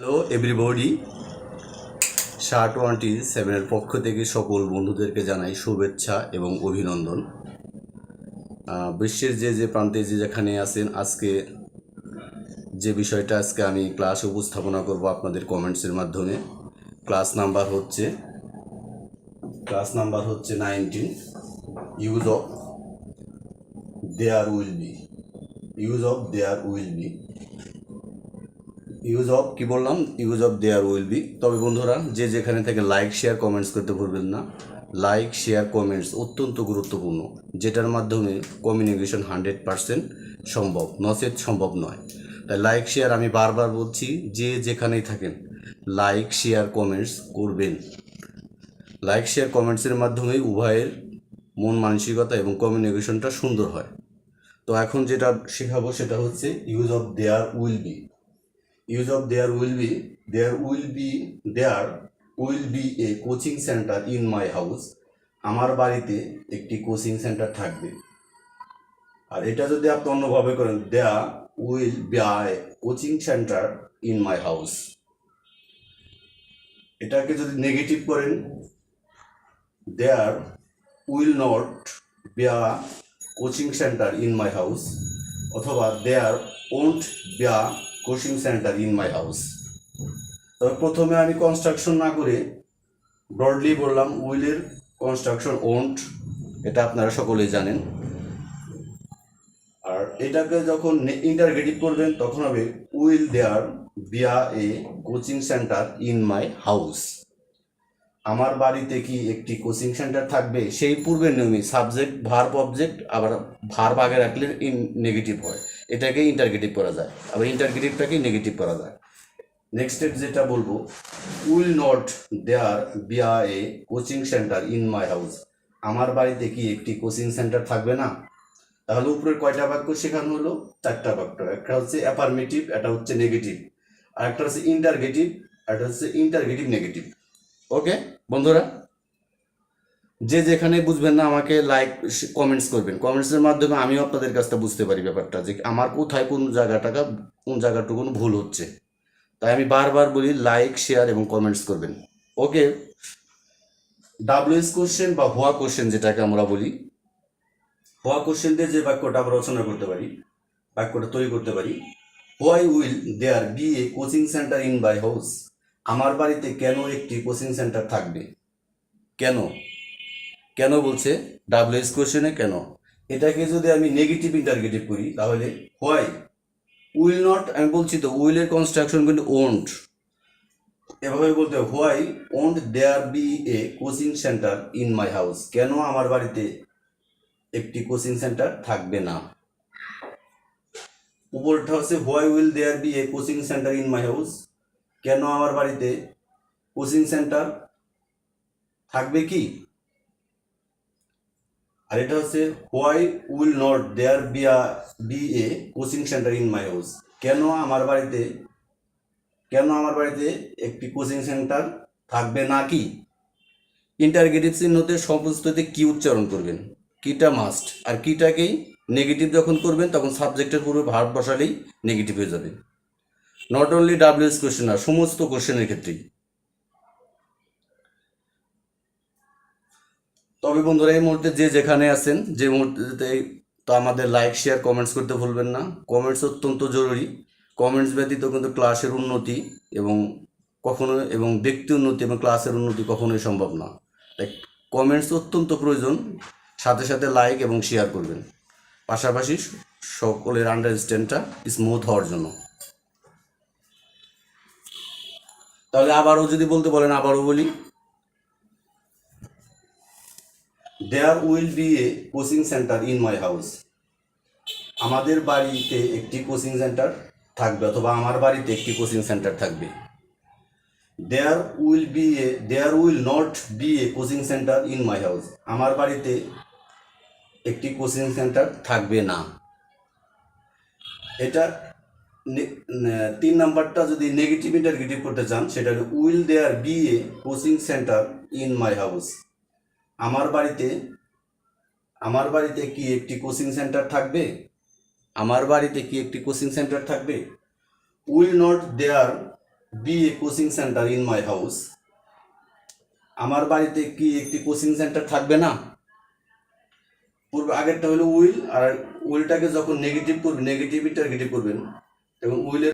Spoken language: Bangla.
হ্যালো এভরিবডি, SHA-27 পক্ষ থেকে সকল বন্ধুদেরকে জানাই শুভেচ্ছা এবং অভিনন্দন। বিশ্বের যে প্রান্তে যেখানে আছেন, আজকে যে বিষয়টা আমি ক্লাসে উপস্থাপনা করব আপনাদের কমেন্টসের মাধ্যমে। ক্লাস নাম্বার হচ্ছে 19। Use of there will be. Use of কি বললাম? Use of there will be. তবে বন্ধুরা, যেখানে থেকে লাইক শেয়ার কমেন্টস করতে ভুলবেন না। লাইক শেয়ার কমেন্টস অত্যন্ত গুরুত্বপূর্ণ, যেটার মাধ্যমে কমিউনিকেশন 100% সম্ভব, নচেত সম্ভব নয়। তাই লাইক শেয়ার, আমি বারবার বলছি, যেখানেই থাকেন লাইক শেয়ার কমেন্টস করবেন। লাইক শেয়ার কমেন্টসের মাধ্যমেই উভয়ের মন মানসিকতা এবং কমিউনিকেশনটা সুন্দর হয়। তো এখন যেটা শেখাবো সেটা হচ্ছে use of there will be. Use of there will be a coaching center in my house. আমার বাড়িতে একটি কোচিং সেন্টার থাকবে। আর এটা যদি আপনি অন্যভাবে করেন, there will be a coaching center in my house, এটাকে যদি নেগেটিভ করেন, there will not be a coaching center in my house, অথবা there won't be a coaching centre in my house. তবে প্রথমে আমি কনস্ট্রাকশন না করে ব্রডলি বললাম, উইলের কনস্ট্রাকশন ওন্ট, এটা আপনারা সকলেই জানেন। আর এটাকে যখন ইন্টারগেটিভ করবেন তখন হবে will there be a coaching centre in my house. আমার বাড়িতে কি একটি কোচিং সেন্টার থাকবে? সেই পূর্বের নিয়মে সাবজেক্ট ভার্ব অবজেক্ট, আবার ভার্ব আগে রাখলে নেগেটিভ হয়, এটাকে ইন্টারগেটিভ করা যায়, আবার ইন্টারগেটিভটাকে নেগেটিভ করা যায়। নেক্সট যেটা বলবো, will not there be a coaching centre in my house. আমার বাড়িতে কি একটি কোচিং সেন্টার থাকবে না? তাহলে উপরের কয়টা বাক্য শেখানো হলো? 4টা বাক্য। একটা হচ্ছে অ্যাফার্মেটিভ, এটা হচ্ছে নেগেটিভ, আর একটা হচ্ছে ইন্টারগেটিভ, একটা হচ্ছে ইন্টারগেটিভ নেগেটিভ। ওকে বন্ধুরা, যেখানে বুঝবেন না আমাকে লাইক কমেন্টস করবেন। কমেন্টসের মাধ্যমে আমিও আপনাদের কাছটা বুঝতে পারি ব্যাপারটা, যে আমার কোথায় কোন জায়গাটুকু ভুল হচ্ছে। তাই আমি বারবার বলি, লাইক শেয়ার এবং কমেন্টস করবেন। ওকে, ডাব্লিউএস কোশ্চেন বা হোয়া কোশ্চেন যেটাকে আমরা বলি, হোয়া কোশ্চেন দিয়ে যে বাক্যটা আমরা রচনা করতে পারি, বাক্যটা তৈরি করতে পারি, why will there be a coaching centre in my house. আমার বাড়িতে কেন একটি কোচিং সেন্টার থাকবে? কেন কেন বলছে ডাব্লিউএস কোশ্চেনে কেন। এটাকে যদি আমি নেগেটিভ ইন্টারগেটিভ করি, তাহলে হোয়াই উইল নট, আমি বলছি তো উইলের কনস্ট্রাকশন কিন্তু ওন্ট, এভাবে বলতে হবে, why won't there be a coaching centre in my house. কেন আমার বাড়িতে একটি কোচিং সেন্টার থাকবে না। উপরটা হচ্ছে why will there be a coaching centre in my house, কেন আমার বাড়িতে কোচিং সেন্টার থাকবে কি। আর এটা হচ্ছে why will not there be a coaching centre in my house, কেন আমার বাড়িতে একটি কোচিং সেন্টার থাকবে না কি। ইন্টারগেটিভ চিহ্নতে সমস্ততে কি উচ্চারণ করবেন, কিটা মাস্ট, আর কিটাকেই নেগেটিভ যখন করবেন তখন সাবজেক্টের পূর্বে ভার্ব বসালেই নেগেটিভ হয়ে যাবে। নট অনলি ডাব্লিউএস কোশ্চেন, আর সমস্ত কোশ্চেনের ক্ষেত্রেই। তবে বন্ধুরা, এই মুহূর্তে যেখানে আছেন, যে মুহূর্তে, তো আমাদের লাইক শেয়ার কমেন্টস করতে ভুলবেন না। কমেন্টস অত্যন্ত জরুরি। কমেন্টস ব্যতীত কিন্তু ক্লাসের উন্নতি এবং ব্যক্তি উন্নতি এবং ক্লাসের উন্নতি কখনোই সম্ভব না। তাই কমেন্টস অত্যন্ত প্রয়োজন, সাথে সাথে লাইক এবং শেয়ার করবেন, পাশাপাশি সকলের আন্ডারস্ট্যান্ডটা স্মুথ হওয়ার জন্য। তাহলে আবারও যদি বলতে বলেন, আবারও বলি, there will be a coaching centre in my house. আমাদের বাড়িতে একটি কোচিং সেন্টার থাকবে, অথবা আমার বাড়িতে একটি কোচিং সেন্টার থাকবে। There will not be a coaching centre in my house. আমার বাড়িতে একটি কোচিং সেন্টার থাকবে না। এটা 3 নাম্বারটা যদি নেগেটিভ ইন্টারগেটিভ করতে চান, সেটা হলো will there be a coaching centre in my house. আমার বাড়িতে কি একটি কোচিং সেন্টার থাকবে? আমার বাড়িতে কি একটি কোচিং সেন্টার থাকবে? Will not there be a coaching centre in my house, আমার বাড়িতে কি একটি কোচিং সেন্টার থাকবে না? পূর্বে আগেরটা হলো উইল, আর উইলটাকে যখন নেগেটিভ করবেন, নেগেটিভই টার্গেটিভ করবেন এবং উইলের